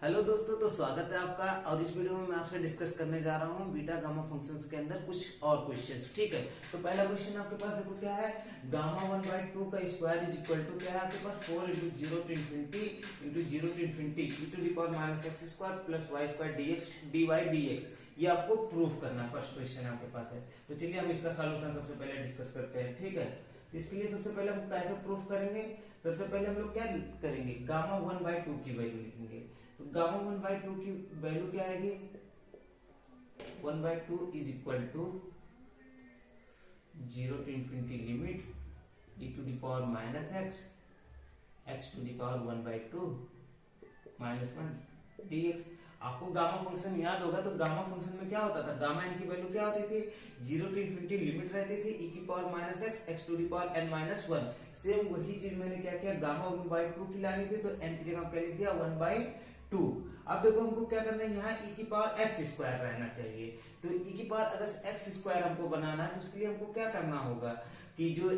Hello दोस्तों, तो स्वागत है आपका। और इस वीडियो में मैं आपसे डिस्कस करने जा रहा हूँ बीटा गामा फंक्शंस के अंदर कुछ और क्वेश्चंस। ठीक है, तो पहला क्वेश्चन आपके पास देखो क्या है। गामा 1/2 का स्क्वायर इज इक्वल टू क्या है आपके पास 4 × 0 to infinity into 0 to infinity e⁻x² + y² dx dy dx। ये आपको प्रूफ करना है। फर्स्ट क्वेश्चन आपके पास है, तो चलिए हम इसका सॉल्यूशन सबसे पहले डिस्कस करते हैं। ठीक है, तो इसके लिए सबसे पहले हम कैसे प्रूफ करेंगे। सबसे पहले हम लोग क्या करेंगे, गामा 1/2 की वैल्यू लिखेंगे। तो गामा 1/2 की वैल्यू क्या आएगी, 1/2 is equal to 0 to infinity limit e⁻x 1/2 -1 dx। आपको गामा फंक्शन याद होगा, तो गामा फंक्शन में क्या होता था, गामा n की वैल्यू क्या होती थी, 0 to infinity लिमिट रहती थी e⁻x सेम वही चीज मैंने क्या किया, गामा 1/2 की लानी थी तो n की जगह क्या लिख दिया 1/2। अब देखो हमको क्या करना है, यहाँ e⁻x² रहना चाहिए। तो e⁻x² हमको बनाना है, तो उसके लिए हमको क्या करना होगा कि जो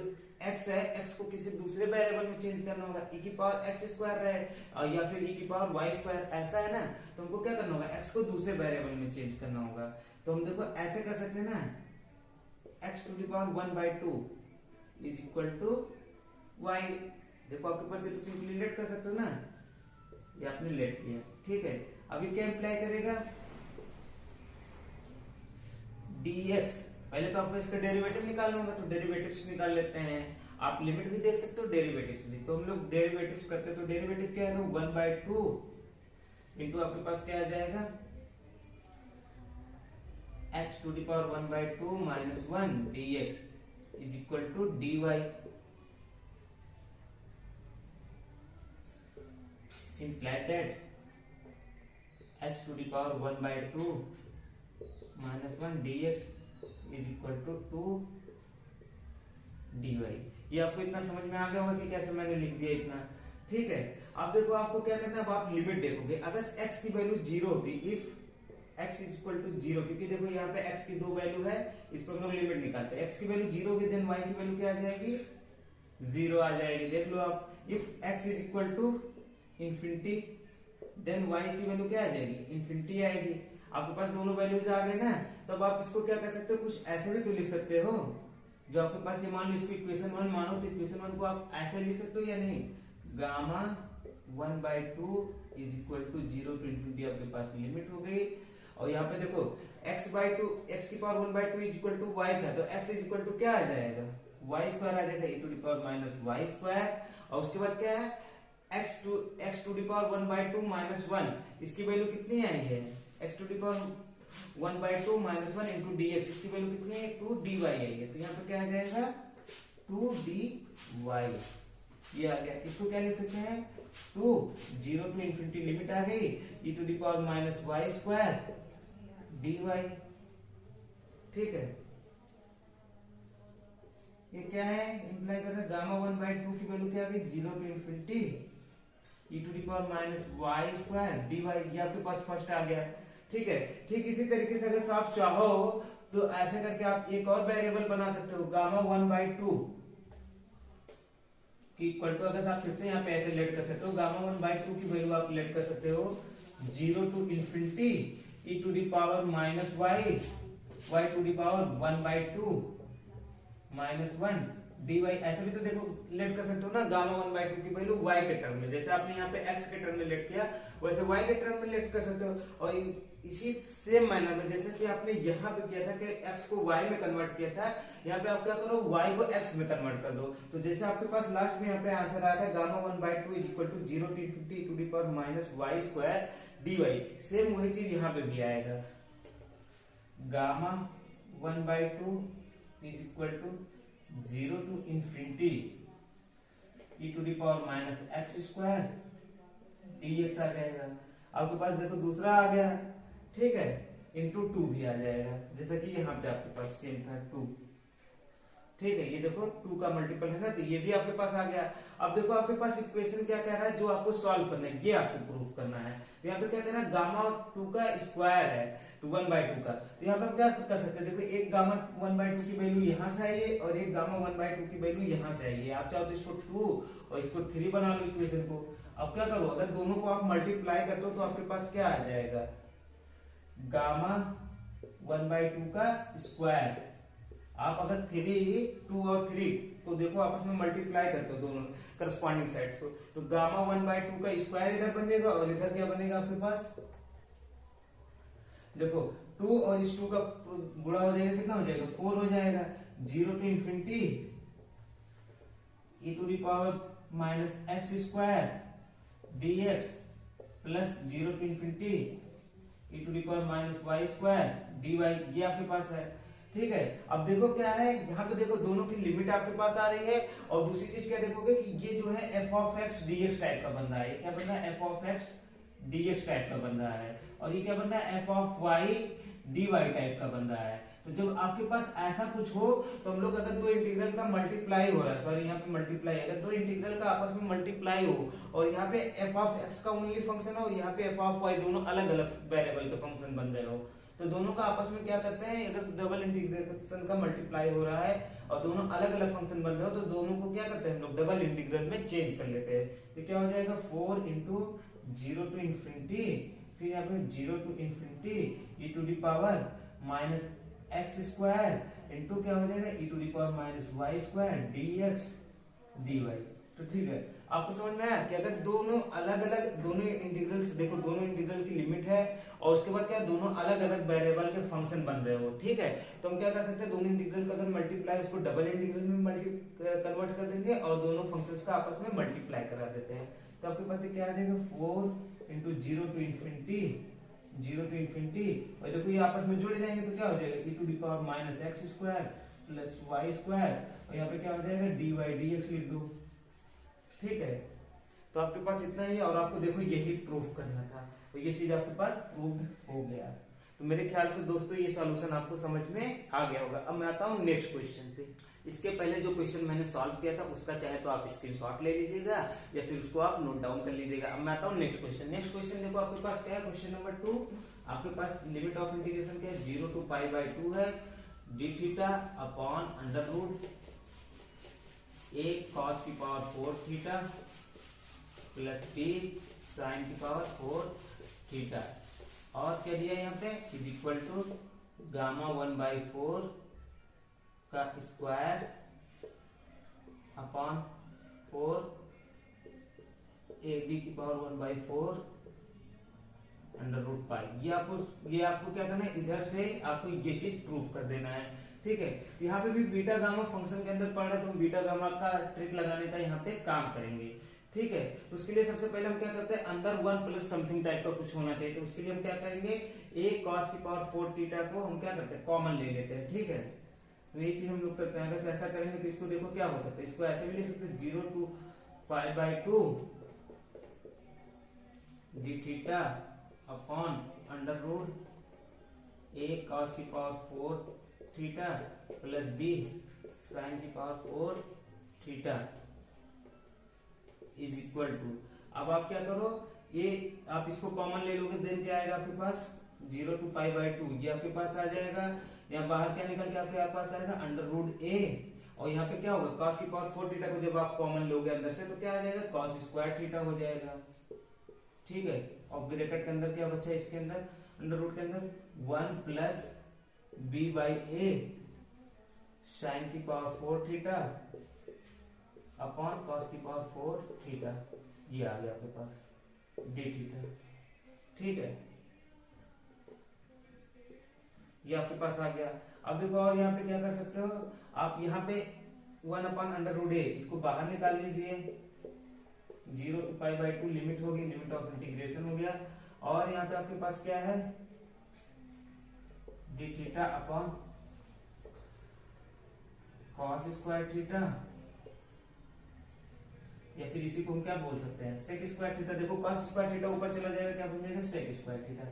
x है, x को किसी दूसरे वेरिएबल में चेंज करना होगा, e⁻x² रहे या फिर e⁻y², ऐसा है ना। तो हमको क्या करना होगा, x को दूसरे वेरिएबल में चेंज करना होगा। तो हम देखो ऐसे कर सकते हैं ना, x⁻1/2 is equal to y। देखो आपके पास ये तो सिंपली लेट कर सकते हो ना, ये आपने लेट किया। ठीक है, अभी क्या इंप्लाई करेगा, dx। पहले तो आपको इसका डेरिवेटिव निकालना होगा, तो डेरिवेटिव्स निकाल लेते हैं। आप लिमिट भी देख सकते हो, डेरिवेटिव्स भी। तो हम लोग डेरिवेटिव्स करते हैं, तो डेरिवेटिव क्या है, 1/2 इंटू आपके पास क्या आ जाएगा, x⁻1/2 -1 dx is equal to dy। implied that x⁻1/2 -1 dx is equal to 2 dy। ये आपको इतना समझ में आ गया होगा कि कैसे मैंने लिख दिया इतना। ठीक है, अब देखो आपको क्या करना है, अब आप लिमिट देखोगे। अगर x की वैल्यू 0 होती, if x is equal to 0, क्योंकि देखो यहाँ पे x की दो वैल्यू है, इस पर हम लोग लिमिट निकालते हैं। x की वैल्यू 0 होगी, देन y की वैल्यू क्या आ जाएगी, 0 आ जाएगी। देख लो आप, if x is equal to infinity, then y की वैल्यू क्या आ जाएगी, इंफिनिटी आएगी। आपके पास दोनों वैल्यूज आ गए ना, तब आप इसको क्या कर सकते हो, कुछ ऐसे भी तो लिख सकते हो। जो आपके पास ये मान लो, इसको इक्वेशन 1 मानो, तो इक्वेशन 1 को आप ऐसे लिख सकते हो या नहीं, gamma 1/2 is equal to 0 to infinity। आपके पास लिमिट हो गई। और यहाँ पे देखो x/2 x⁻1/2 is equal to y था, तो x इज इक्वल टू क्या आ जाएगा, y² आ जाएगा, e⁻y²। और उसके बाद क्या है, x⁻1/2 -1, इसकी वैल्यू कितनी आई है, x⁻1/2 -1 इंटू dx, इसकी वैल्यू कितनी है, 2 dy आई है। तो यहाँ पे क्या आ जाएगा, 2 dy। ये आ गया। इसको क्या लिख सकते हैं, 2 0 to infinity लिमिट आ गई e⁻y² dy। ठीक है, ये क्या है, इंप्लाई कर रहा है गामा 1/2 की वैल्यू क्या आ गई, 0 to infinity e⁻y² dy। ये आपके पास फर्स्ट आ गया। ठीक है, ठीक इसी तरीके से अगर आप चाहो तो ऐसे करके आप एक और वेरिएबल बना सकते हो, गामा 1/2 की इक्वल टू, अगर आप फिर से यहाँ पे ऐसे लेट कर सकते हो, गामा 1/2 की वैल्यू आप लेट कर सकते हो 0 to infinity e⁻y y⁻1/2 -1 dy। ऐसे भी तो देखो लेट कर सकते हो ना, गामा 1/2 की वैल्यू y के टर्म में, जैसे आपने यहाँ पे x के टर्म में लेट किया, वैसे y के टर्म में लेट कर सकते हो। और इसी सेम मैनर में जैसे कि आपने यहाँ पे किया था कि x को y में कन्वर्ट किया था, यहाँ पे आप क्या करो, y को x में कन्वर्ट कर दो। तो जैसे आपके पास लास्ट में यहाँ पे आंसर आया था, gamma 1/2 is equal to 0 to infinity e⁻y² dy। Same वही चीज यहाँ पे भी आएगा, gamma 1/2 is equal to 0 to infinity e⁻x² dx आ जाएगा। आपके पास देखो दूसरा आ गया। ठीक है, इंटू 2 भी आ जाएगा, जैसा कि यहाँ पे आपके पास सेम था 2। ठीक है, ये देखो 2 का मल्टीपल है ना, तो ये भी आपके पास आ गया। अब देखो आपके पास इक्वेशन क्या कह रहा है, जो आपको सॉल्व करना है, ये आपको प्रूफ करना है। तो यहाँ पे क्या कह रहा है, गामा 2 का स्क्वायर है, तो 1/2 का। तो यहाँ पे आप क्या कर सकते हैं, देखो एक गामा 1/2 की वैल्यू यहाँ से आई है और एक गामा 1/2 की वैल्यू यहाँ से आई है। आप चाहो तो इसको 2 और इसको 3 बना लो इक्वेशन को। अब क्या करो, अगर दोनों को आप मल्टीप्लाई करते हो तो आपके पास क्या आ जाएगा, गामा 1/2 का स्क्वायर। आप अगर 3, 2 और 3 तो देखो आपस में मल्टीप्लाई करते हो दोनों करस्पॉन्डिंग साइड्स को, तो गामा 1/2 का स्क्वायर इधर बनेगा और इधर क्या बनेगा आपके पास, देखो 2 और इस 2 का गुणा हो जाएगा, कितना हो जाएगा 4 हो जाएगा। 0 to infinity e to the power minus x square dx plus 0 to infinity e to the power minus y square dy, ये आपके पास है। ठीक है, अब देखो क्या है यहाँ पे, देखो दोनों की लिमिट आपके पास आ रही है, और दूसरी चीज क्या देखोगे कि ये जो है f of x dx type का बन रहा है। क्या बन रहा है, f of x dx type का बन रहा है, और ये क्या बन रहा है, f of y dy type का बन रहा है। तो जब आपके पास ऐसा कुछ हो तो हम लोग अगर दो इंटीग्रल का मल्टीप्लाई हो रहा है, सॉरी यहाँ पे मल्टीप्लाई, अगर दो इंटीग्रल का आपस में मल्टीप्लाई हो और यहाँ पे f of x का ओनली फंक्शन हो और यहाँ पे f of y दोनों अलग अलग वेरिएबल के फंक्शन बन रहे हो, तो दोनों का आपस में क्या करते हैं, अगर डबल इंटीग्रेशन का मल्टीप्लाई हो रहा है और दोनों अलग अलग फंक्शन बन रहे हो तो दोनों को क्या करते हैं हम लोग डबल इंटीग्रल में चेंज कर लेते हैं। तो क्या हो जाएगा 4 into 0 to infinity, फिर यहाँ पे 0 to infinity e to the power minus x square into क्या हो जाएगा e to the power minus y square dx dy। तो ठीक है, आपको समझ में आया कि अगर दोनों अलग अलग दोनों इंटीग्रल्स, देखो दोनों इंटीग्रल की लिमिट है और उसके बाद क्या दोनों अलग अलग वेरिएबल के फंक्शन बन रहे हो, ठीक है, तो हम क्या कर सकते हैं, दोनों इंटीग्रल का अगर मल्टीप्लाई उसको डबल इंटीग्रल में कन्वर्ट कर देंगे और दोनों फंक्शंस का आपस में मल्टीप्लाई करा देते हैं। तो आपके पास क्या आ जाएगा 4 into 0 to infinity 0 to infinity, और देखो ये आपस में जुड़ जाएंगे तो क्या हो जाएगा e to the power minus x square plus y square, और यहाँ पे क्या हो जाएगा dy dx लिख दो। ठीक है, तो आपके पास इतना ही है और आपको देखो यही प्रूफ करना था, तो ये चीज आपके पास प्रूव हो गया। तो मेरे ख्याल से दोस्तों ये सॉल्यूशन आपको समझ में आ गया होगा। अब मैं आता हूँ नेक्स्ट क्वेश्चन पे। इसके पहले जो क्वेश्चन मैंने सॉल्व किया था उसका चाहे तो आप स्क्रीनशॉट ले लीजिएगा या फिर उसको आप नोट डाउन कर लीजिएगा। अब मैं आता हूँ नेक्स्ट क्वेश्चन। नेक्स्ट क्वेश्चन देखो आपके पास क्या है, क्वेश्चन नंबर 2। आपके पास लिमिट ऑफ इंटीग्रेशन क्या है, 0 to π/2 है, d theta upon under root a cos की power 4 theta plus b sin की पावर 4 थीटा, और क्या दिया यहाँ पे इज इक्वल टू गामा 1/4 का स्क्वायर अपॉन 4 ab की पावर 1/4 अंडर रूट पाई। ये आपको क्या करना है, इधर से आपको ये चीज प्रूव कर देना है। ठीक है, यहाँ पे भी बीटा गामा फंक्शन के अंदर पढ़ रहे हैं तो हम बीटा गामा का ट्रिक लगाने का यहाँ पे काम करेंगे। ठीक है, तो उसके लिए सबसे पहले हम क्या करते हैं, अंदर 1 प्लस समथिंग टाइप का कुछ होना चाहिए, तो उसके लिए हम क्या करेंगे, a cos की पावर 4 थीटा को हम क्या करते हैं कॉमन ले लेते हैं। ठीक है, तो ये चीज हम लोग करते हैं। अगर ऐसा करेंगे तो इसको देखो क्या हो सकता है, इसको ऐसे भी ले सकते हैं 0 to π/2 d theta upon under root a cos की power 4 theta plus b sin की power 4 theta is equal to, अब आप क्या करो, ये आप इसको कॉमन ले लोगे, देन क्या आएगा आपके पास 0 to π/2, ये आपके पास आ जाएगा। यहाँ बाहर क्या निकल के आपके पास आएगा अंडर रूट a, और यहाँ पे क्या होगा cos की पावर 4 थीटा को जब आप कॉमन लोगे अंदर से तो क्या आ जाएगा cos स्क्वायर थीटा हो जाएगा। ठीक है, और ब्रैकेट के अंदर क्या बचा है, इसके अंदर अंडर रूट के अंदर 1 प्लस b/a sin की पावर 4 थीटा अपॉन cos की पावर 4 थीटा, ये आ गया आपके पास d थीटा। ठीक है, ये आपके पास आ गया। अब देखो और यहाँ पे क्या कर सकते हो आप, यहाँ पे 1 अपॉन अंडर रूट a इसको बाहर निकाल लीजिए, 0 to π/2 लिमिट होगी, लिमिट ऑफ इंटीग्रेशन हो गया, और यहाँ पे आपके पास क्या है d theta upon cos square theta, या फिर इसी को हम क्या बोल सकते हैं sec स्क्वायर थीटा। देखो cos स्क्वायर थीटा ऊपर चला जाएगा, क्या बन जाएगा sec square theta,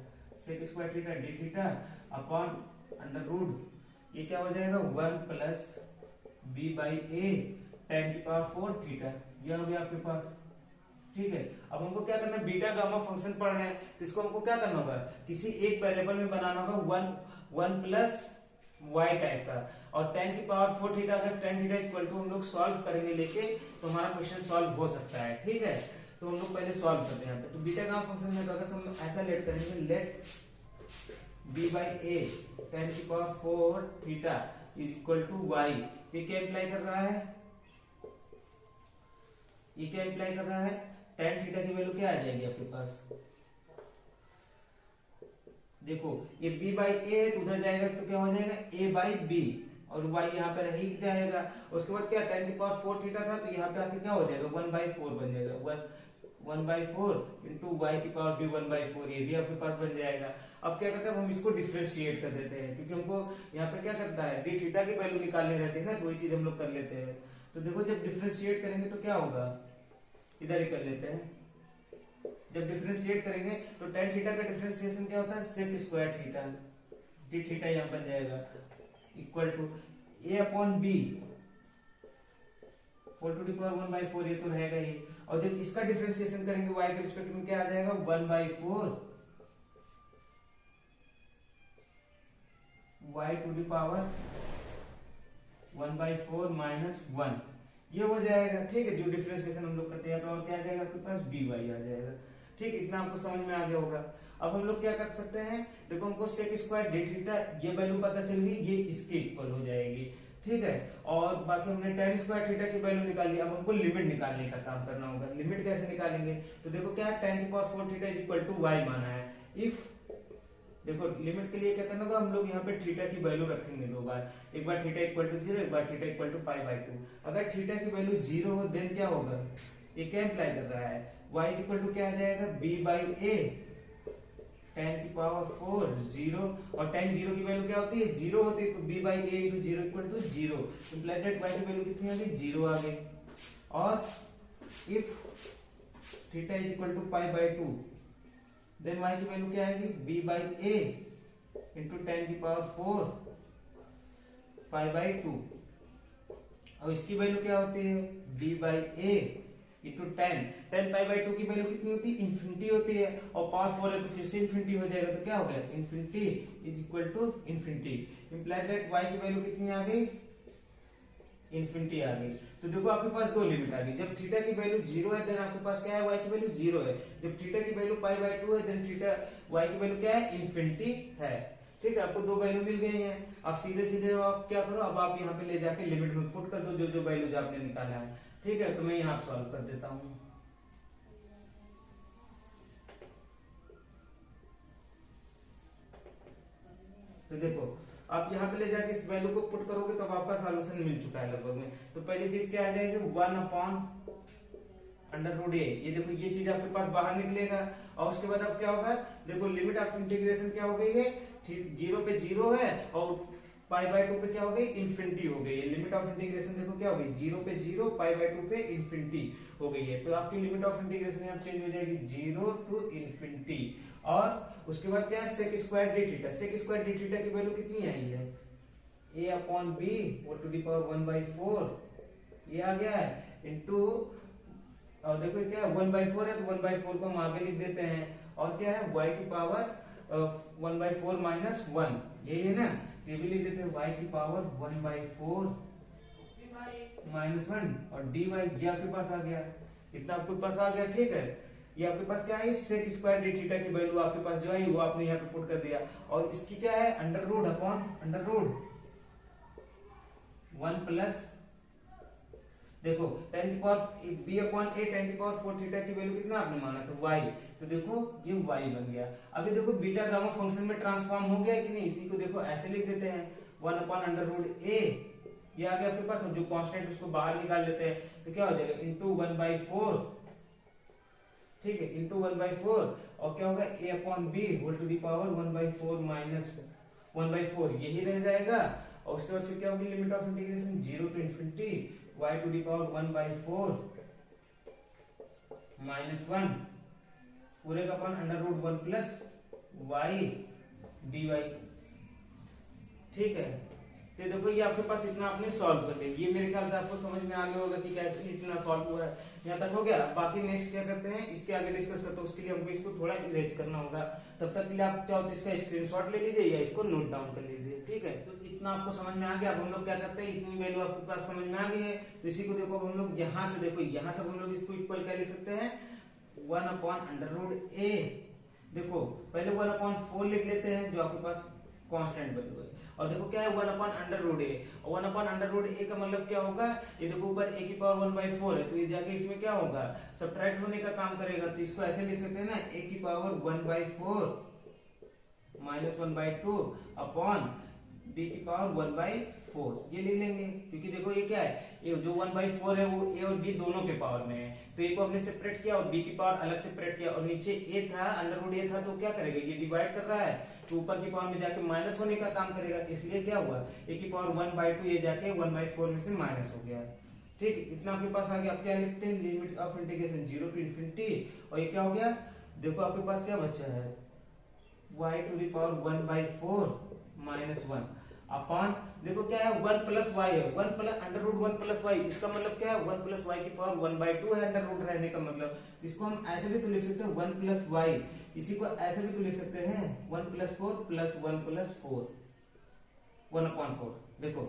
sec square theta d theta upon under root ये क्या हो जाएगा 1 प्लस b/a tan की पावर 4 थीटा, ये हो गया आपके पास। ठीक है, अब हमको क्या करना है, बीटा गामा फंक्शन पढ़ रहे हैं तो इसको हमको क्या करना होगा, किसी एक वेरिएबल में बनाना होगा 1 प्लस y टाइप का, और tan की पावर 4 थीटा, अगर tan थीटा इक्वल टू हम लोग सॉल्व करेंगे लेके तो हमारा क्वेश्चन सॉल्व हो सकता है। ठीक है, तो हम लोग पहले सॉल्व करते हैं यहाँ पे। तो बीटा गामा फंक्शन में तो अगर हम ऐसा लेट करेंगे, let b by a tan की power 4 theta is equal to y, ये क्या इम्प्लाई कर रहा है, ये क्या इम्प्लाई कर रहा है, tan थीटा की वैल्यू क्या आ जाएगी आपके पास, देखो ये b by a उधर जाएगा तो क्या हो जाएगा a by b, और y यहाँ पे रह ही जाएगा। उसके बाद क्या tan की पावर 4 थीटा था तो यहाँ पे आके क्या हो जाएगा 1/4 बन जाएगा, 1/4 इंटू वाई की पावर भी 1/4, ये भी आपके पास बन जाएगा। अब क्या करते हैं हम इसको डिफरेंशिएट कर देते हैं, क्योंकि हमको यहाँ पे क्या करता है डी थीटा की वैल्यू निकालनी रहती है ना, तो वही चीज हम लोग कर लेते हैं। तो देखो जब डिफरेंशिएट करेंगे तो क्या होगा, इधर ही कर लेते हैं, जब डिफरेंशिएट करेंगे तो tan थीटा का डिफरेंशिएशन क्या होता है sec square theta, d theta यहाँ बन जाएगा equal to a upon b whole to the power 1/4, ये तो रहेगा ही। और जब इसका डिफरेंशिएशन करेंगे y के रिस्पेक्ट में क्या आ जाएगा 1/4 y to the power 1/4 minus 1, ये हो जाएगा। ठीक है, जो डिफरेंशिएशन हम लोग करते हैं तो और क्या आ जाएगा आपके पास dy आ जाएगा। ठीक, इतना आपको समझ में आ गया होगा। अब हम लोग क्या कर सकते हैं, देखो हमको सेक स्क्वायर डी थीटा ये वैल्यू पता चल गई, ये इसके इक्वल हो जाएगी। ठीक है, और बाकी हमने tan स्क्वायर थीटा की वैल्यू निकाली। अब हमको लिमिट निकालने का काम करना होगा। लिमिट कैसे निकालेंगे, तो देखो क्या tan की power 4 theta is equal to y माना है। इफ देखो लिमिट के लिए क्या करना होगा, हम लोग यहाँ पे थीटा की वैल्यू रखेंगे दो बार, एक बार थीटा इक्वल टू 0, एक बार थीटा इक्वल टू π/2। अगर थीटा की वैल्यू 0 हो देन क्या होगा, ये क्या इम्प्लाई कर रहा है y इज इक्वल टू क्या आ जाएगा b/a tan की पावर 4 0, और tan 0 की वैल्यू क्या होती है 0 होती है, तो b/a into 0 equal to 0, imply that y की वैल्यू कितनी आ गई 0 आ गई। और if theta is equal to π/2 then y की वैल्यू क्या आएगी b/a into tan की पावर 4 π/2, और इसकी वैल्यू क्या होती है b/a into tan π/2 की वैल्यू कितनी होती है इंफिनिटी होती है, और पावर 4 है तो फिर से इंफिनिटी हो जाएगा, तो क्या हो गया infinity is equal to infinity, imply that y की वैल्यू कितनी आ गई इंफिनिटी आ गई। तो देखो आपके पास दो लिमिट आ गई, जब थीटा की वैल्यू 0 है देन आपके पास क्या है y की वैल्यू 0 है, जब थीटा की वैल्यू π/2 है देन थीटा y की वैल्यू क्या है इंफिनिटी है। ठीक है, आपको दो वैल्यू मिल गई हैं। अब सीधे सीधे आप क्या करो, अब आप यहाँ पे ले जाके लिमिट में पुट कर दो जो जो वैल्यूज आपने निकाला है। ठीक है, तो मैं यहाँ सॉल्व कर देता हूँ। तो देखो आप यहाँ पे ले जाके इस वैल्यू को पुट करोगे तो अब आपका सॉल्यूशन मिल चुका है लगभग में। तो पहली चीज क्या आ जाएगी 1/√a, ये देखो ये चीज आपके पास बाहर निकलेगा, और उसके बाद अब क्या होगा, देखो लिमिट ऑफ इंटीग्रेशन क्या हो गई है 0 पे 0 है, और π/2 पे क्या हो गई इंफिनिटी हो गई है। लिमिट ऑफ इंटीग्रेशन देखो क्या हो गई 0 पे 0 π/2 पे इंफिनिटी हो गई है, तो आपकी लिमिट ऑफ इंटीग्रेशन यहाँ चेंज हो जाएगी 0 टू इंफिनिटी। और उसके बाद क्या है sec square d theta, sec square d theta की वैल्यू कितनी आई है a/b whole to the power 1/4 ये आ गया है इनटू, और देखो क्या है 1/4 है तो 1/4 को हम आगे लिख देते हैं, और क्या है y की पावर 1/4 माइनस 1 यही है ना, ये भी लिख देते हैं y की पावर 1/4 माइनस 1, और dy ये आपके पास आ गया, इतना आपके पास आ गया। ठीक है, ये आपके पास क्या है सेक स्क्वायर डी थीटा की वैल्यू आपके पास जो है वो आपने यहाँ पे पुट कर दिया, और इसकी क्या है under root upon under root 1 plus देखो tan की पावर b/a tan की पावर 4 थीटा की वैल्यू कितना आपने माना था y, तो देखो ये y बन गया। अभी देखो बीटा गामा फंक्शन में ट्रांसफॉर्म हो गया कि नहीं, इसी को देखो ऐसे लिख देते हैं 1/√a, ये आ गया आपके पास, जो कांस्टेंट उसको बाहर निकाल लेते हैं तो क्या हो जाएगा इनटू 1/4। ठीक है, इनटू 1/4, और क्या होगा a/b whole to the power 1/4 minus 1/4 यही रह जाएगा, और उसके बाद फिर क्या होगी limit of integration 0 to infinity y to the power 1/4 minus 1 पूरे का अपन √1 प्लस y dy। ठीक है, तो देखो ये आपके पास इतना आपने सॉल्व कर लिया, ये मेरे ख्याल से आपको समझ में आ गया होगा कि कैसे इतना सॉल्व हुआ है। यहाँ तक हो गया, बाकी नेक्स्ट क्या करते हैं इसके आगे डिस्कस करते हैं, उसके लिए हमको इसको थोड़ा इरेज करना होगा। तब तक के लिए आप चाहो तो इसका स्क्रीनशॉट ले लीजिए या इसको नोट डाउन कर लीजिए। ठीक है, तो इतना आपको समझ में आ गया। अब हम लोग क्या करते हैं, इतनी वैल्यू आपके पास समझ में आ गई है, तो इसी को देखो हम लोग यहाँ से देखो यहाँ से हम लोग इसको इक्वल क्या लिख सकते हैं 1/√a। देखो पहले 1/4 लिख लेते हैं जो आपके पास कांस्टेंट वैल्यू है, और देखो क्या है 1/√a, और 1/√a का मतलब क्या होगा, ये देखो ऊपर a की पावर 1/4 है, तो ये जाके इसमें क्या होगा, सब्ट्रैक्ट होने का काम करेगा, तो इसको ऐसे लिख सकते हैं ना, a की पावर 1/4 माइनस 1/2 अपॉन b की पावर 1/4, ये लिख लेंगे, क्योंकि देखो ये क्या है, ये जो 1/4 है वो a और b दोनों के पावर में है, तो a को हमने सेपरेट किया और b की पावर अलग सेपरेट किया, और नीचे a था √a था, तो क्या करेगा, ये डिवाइड कर रहा है, तो ऊपर की पावर में जाके माइनस होने का काम करेगा, इसलिए क्या हुआ, a की पावर 1/2 ये जाके 1/4 में से माइनस हो गया। ठीक, इतना आपके पास आ गया। आप क्या लिखते हैं, लिमिट ऑफ इंटीग्रेशन 0 to ∞, और ये क्या हो गया, देखो आपके पास क्या बचा है, y⁴ माइनस 1 अपॉन, देखो क्या है 1 प्लस y है, 1 प्लस y, इसका मतलब क्या है 1 प्लस y की पावर 1/2 है अंडर रहने का मतलब, इसको हम ऐसे भी तो लिख सकते हैं 1 प्लस y, इसी को ऐसे भी तो लिख सकते हैं 1 प्लस 4 प्लस 1 प्लस 4 1/4। देखो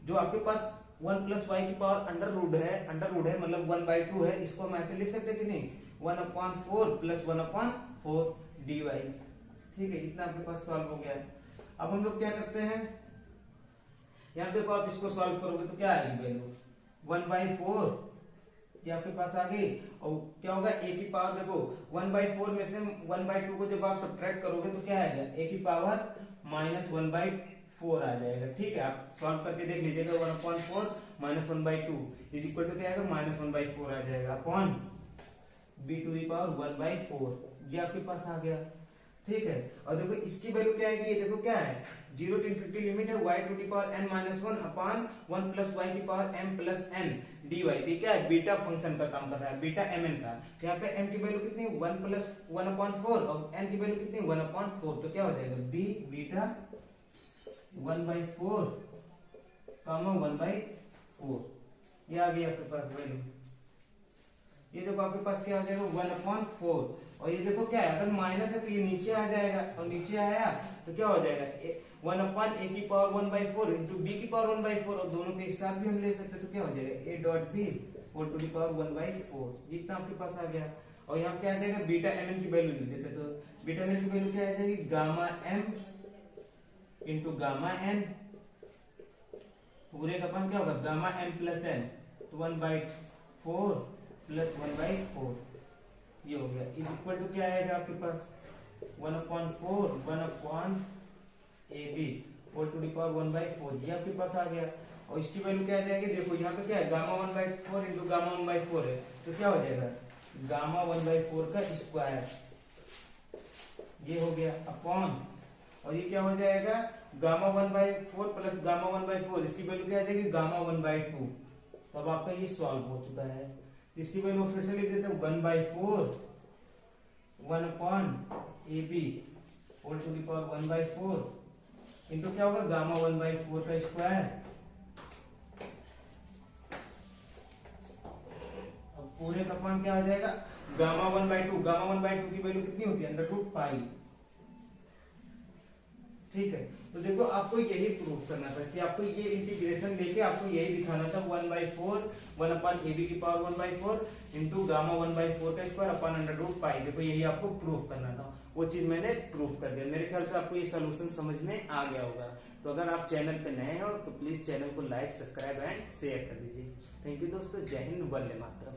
जो आपके पास 1 प्लस y की पावर अंडर रूट है मतलब 1/2 है, इसको हम ऐसे लिख सकते हैं कि नहीं, 1/4 प्लस 1/4 dy। ठीक है, इतना आपके पास सॉल्व हो गया है। अब हम लोग क्या करते हैं, यहाँ देखो आप इसको सॉल्व करोगे तो क्या आएगी वैल्यू 1/4, ये आपके पास आ गई, और क्या होगा a की पावर, देखो 1/4 में से 1/2 को जब आप सब्ट्रैक्ट करोगे तो क्या आएगा, a की पावर माइनस 1/4 आ जाएगा। ठीक है, आप सॉल्व करके देख लीजिएगा, 1/4 माइनस 1/2 इज इक्वल टू क्या आएगा, माइनस 1/4 आ जाएगा अपॉन b⁴ 1/4, ये आपके पास आ गया। ठीक है, और देखो इसकी वैल्यू क्या आएगी, देखो क्या है 0 to ∞ लिमिट है y⁴n-1 अपॉन 1 प्लस y की power m plus n dy, तो क्या है बीटा फंक्शन का काम कर रहा है, बीटा mn का, तो यहाँ पे m की वैल्यू कितनी 1 प्लस 1/4 और n की वैल्यू कितनी 1/4, तो क्या हो जाएगा b बीटा 1/4 1/4, ये आ गई आपके पास वैल्यू। ये देखो आपके पास क्या आ जाएगा 1/4, और ये देखो क्या है, अगर माइनस है तो ये नीचे आ जाएगा, और नीचे आया तो क्या हो जाएगा 1/a की पावर 1/4 इंटू b की पावर 1/4, और दोनों के एक साथ भी हम ले सकते हैं, तो क्या हो जाएगा a.b whole to the power 1/4, ये इतना आपके पास आ गया। और यहाँ क्या आ जाएगा, बीटा mn की वैल्यू लिख देते, तो बीटा mn की वैल्यू क्या आ जाएगी, gamma m into gamma n, पूरे का पास क्या होगा गामा m प्लस n, तो 1/4 प्लस 1/4, ये हो गया, इज इक्वल टू क्या आएगा आपके पास 1/4 1/ab whole to the power 1/4, ये आपके पास आ गया। और इसकी वैल्यू क्या आ जाएगी, देखो यहाँ पे क्या है गामा 1/4 इंटू गामा 1/4 है, तो क्या हो जाएगा गामा 1/4 का स्क्वायर, ये हो गया अपॉन, और ये क्या हो जाएगा गामा 1/4 प्लस गामा 1/4, इसकी वैल्यू क्या आ जाएगी गामा 1/2। तो अब आपका ये सॉल्व हो चुका है, इसकी वैल्यू फिर से लिख देते हैं 1/4 1/ab whole to the power 1/4 into क्या होगा गामा 1/4 का स्क्वायर, अब पूरे का मान क्या आ जाएगा गामा 1/2, गामा 1/2 की वैल्यू कितनी होती है √π। ठीक है, तो देखो आपको यही प्रूव करना था कि आपको ये इंटीग्रेशन लेके आपको यही दिखाना था 1/4 1/ab की पावर 1/4 इंटू गामा 1/4 का स्क्वायर अपॉन √π। देखो यही आपको प्रूव करना था, वो चीज मैंने प्रूव कर दिया। मेरे ख्याल से आपको ये सोल्यूशन समझ में आ गया होगा। तो अगर आप चैनल पे नए हो तो प्लीज चैनल को लाइक सब्सक्राइब एंड शेयर कर दीजिए। थैंक यू दोस्तों, जय हिंद, वंदे मातरम।